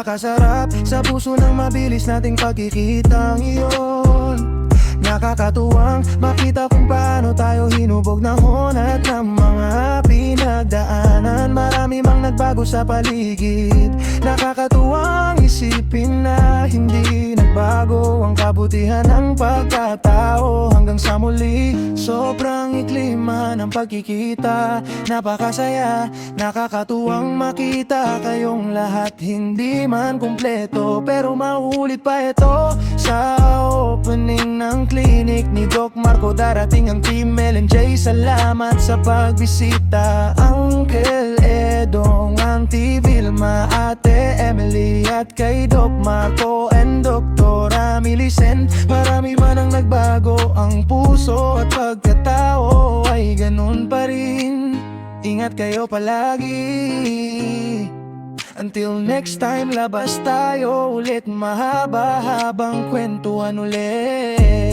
Napakasarap sa puso ng mabilis nating pagkikitang iyon. Nakakatuwang makita kung paano tayo hinubog ng honat ng mga pinagdaanan. Marami mang nagbago sa paligid. Nakakatuwang isipin na hindi nagbago ang kabutihan ng pagkatao hanggang sa muli. Sobrang iklima ng pagkikita, napakasaya, nakakatuwang makita kayong lahat. Hindi man kumpleto pero maulit pa ito. Sa opening ng clinic ni Doc Marco, darating ang Team LNJ. Salamat sa pagbisita, Uncle Edong, Auntie Vilma, Ate Emily, at kay Doc Marco and Doktora Millicent. Marami man ang nagbago, ang puso at pagkatao ay ganun pa rin. Ingat kayo palagi. Until next time, labas tayo ulit, mahaba-habang kwentuhan ulit.